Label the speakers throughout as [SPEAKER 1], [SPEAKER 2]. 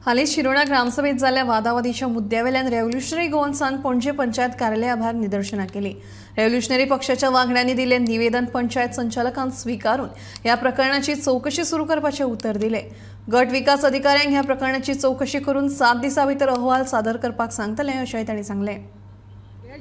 [SPEAKER 1] हालींच शिरोडा ग्रामसभेत जाल्ल्या वादावादीच्या मुद्द्यावेल्यान रेव्होल्युशनरी गोवन्सान पणजे पंचायत कार्यालया भायर निदर्शनां केली। रेव्होल्युशनरी पक्षाच्या वांगड्यांनी दिलें निवेदन पंचायत संचालकान स्वीकारून ह्या प्रकरणाची चौकशी सुरू करपाचें उतर दिलें। गट विकास अधिकाऱ्यांक ह्या प्रकरणाची चौकशी करून 7 दिसां भितर अहवाल सादर करपाक सांगतले अशेंय तांणी सांगलें।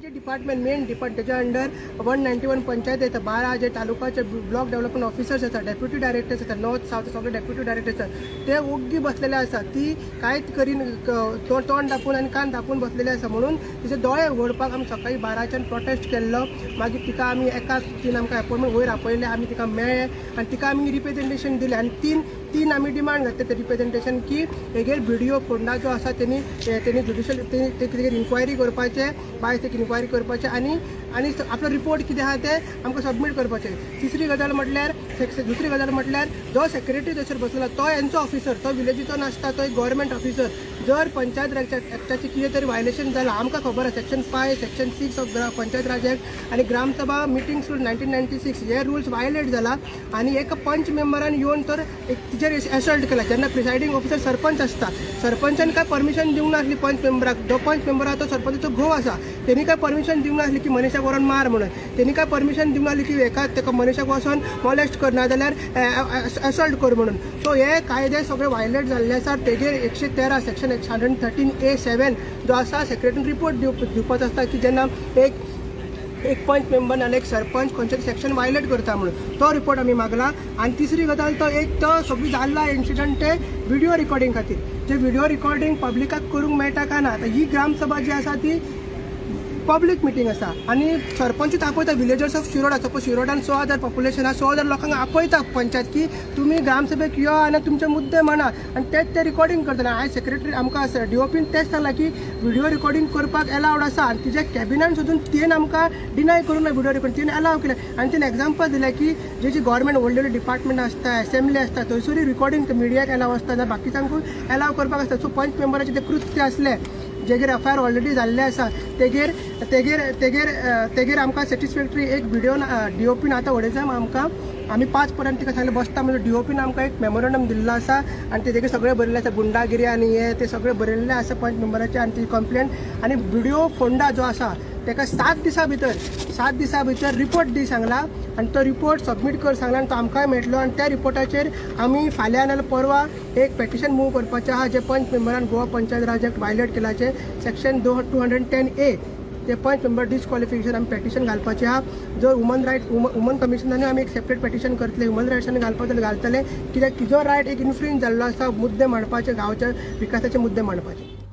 [SPEAKER 2] Department main department under 191 panchayat येता 12 जे तालुकाचे ब्लॉक डेव्हलपमेंट ऑफिसर्स आसा, डेप्युटी डायरेक्टर्स आसा, नॉर्थ साउथ सगळे डेप्युटी डायरेक्टर्स आसा, ते ओग्गी बसलेले आसा। ती कांयच करीन तोंड दापून आनी कान दापून बसलेले आसा म्हणून तिचे दोळे उगडपाक आमी सकाळी 12च्यान प्रोटेस्ट केल्लो। मागीर तिका आमी एका तीन आमकां अपॉइंटमेंट वयर आपयले, आमी तिका मेळ्ळे आनी तिका आमी रिप्रेजेंटेशन दिलें आनी तीन आमी डिमांड घातले ते रिप्रेजेंटेशन की हेगेर व्हिडिओ फोंडा जो आसा तेणी ज्युडिशियल तेजेर इन्क्वायरी करपाचे, बायस एक इन्क्वायरी करपाचे आनी आपलो रिपोर्ट कितें आहा ते आमकां सबमीट करपाचे। दुसरी गजाल म्हटल्यार जो सेक्रेटरी थंयसर बसला तो हेंचो ऑफिसर, तो विलेजीचो नासता, तो एक गव्हर्मेंट ऑफिसर। जर पंचायत राज एक्टाचें कितें तरी वायलेशन जालां, आमकां खबर आसा section 5 section 6 of panchayat Raj act आनी ग्रामसभा मिटिंग्स रूल 1996 हे रूल्स वायलेट जाला आनी एका पंच मेंबरान येवन तर एक तिचेर एसल्ट केला। जेन्ना प्रिसायडींग ऑफिसर सरपंच आसता, सरपंचान काय परमिशन दिवंक नासली पंच मेंबराक। जो पंच मेंबर आसा तो सरपंचाचो घोव आसा, तेणी काय परमिशन दिवंक नासली की मनशाक व्हरून मार म्हणून। तेणी काय परमिशन दिवंक नासली की तेका मनशाक वचोन मॉलेस्ट कर ना जाल्यार एसल्ट कर म्हणून। सो हे कायदे सगळे वायलेट जाल्ले आसा। तेजेर 113 सेक्शन 113A7 जो आसा सेक्रेटरी रिपोर्ट दिवपाचो आसता की जेन्ना एक पंच मेंबर नाल्यार एक सरपंच खंयचें सेक्शन वायलेट करता म्हणून तो रिपोर्ट आमी मागला। आनी तिसरी गजाल तो सगळी जाल्ला इन्सिडंट ते व्हिडिओ रिकॉर्डिंग खातीर, जे व्हिडिओ रिकॉर्डिंग पब्लिकाक करूंक मेळटा काय ना। आतां ही ग्रामसभा जी आसा ती पब्लीक मिटींग आसा आनी सरपंच आपयता विलेजर्स ऑफ शिरोडा। सपोज शिरोडान 100,000 पॉप्युलेशन आसा, 100,000 लोकांक आपयता पंचायत की तुमी ग्रामसभेक यो आनी तुमचे मुद्दे म्हणा आनी तेच ते रिकॉर्डिंग करतना। आयज सेक्रेटरी आमकां DOPन तेच सांगला की व्हिडिओ रिकॉर्डिंग करपाक अलावड आसा आनी तिच्या कॅबिनान सुद्दां तेन आमकां डिनाय करूंक ना व्हिडिओ रिकॉर्डिंग, तेणें अलाव केलें। आनी तेणें एग्जाम्पल दिलें की जी गव्हर्मेंट व्हडले डिपार्टमेंट आसता, असेंब्ली आसता, थंयसरूय रिकॉर्डिंग मिडियाक अलाव आसता, बाकीच्यांकूय अलाव करपाक आसता। सो पंच मेंबराचे ते कृत्य आसले जेगेर एफआयआर ऑलरेडी जाल्ले आसा तेगेर आमकां सॅटिस्फॅक्टरी एक व्हिडिओ DOPन आतां उडयता आमकां। आमी 5 पर्यंत तिका सांगलें बसता म्हणजे DOPन आमकां एक मेमोरंडम दिल्लो आसा आनी तेजेर सगळें बरयल्लें आसा, गुंडागिरी आनी हे ते सगळें बरयल्लें आसा पंच मेंबराचें आनी ती कंप्लेंट। आनी व्हिडिओ फोंडा जो आसा तेका 7 दिसां भितर रिपोर्ट दी सांगला आनी तो रिपोर्ट सबमीट कर सांगला आनी तो आमकांय मेळटलो। आनी त्या रिपोर्टाचेर आमी फाल्यां नाल्यार परवा एक पेटिशन मूव करपाचें आहा जे पंच मेंबरान गोवा पंचायत राज एक्ट वायलेट केलाचे सेक्शन 210A ते पंच मेंबर डिस्क्वॉलिफिकेशन आमी पेटिशन घालपाचें आहा। जो वुमन कमिशनानूय आमी एक सेपरेट पेटिशन करतले, ह्युमन रायट्सांनी घालतले कित्याक तिजो रायट एक इन्फ्लुएंस जाल्लो आसा मुद्दे मांडपाचे, गांवच्या विकासाचे मुद्दे मांडपाचे।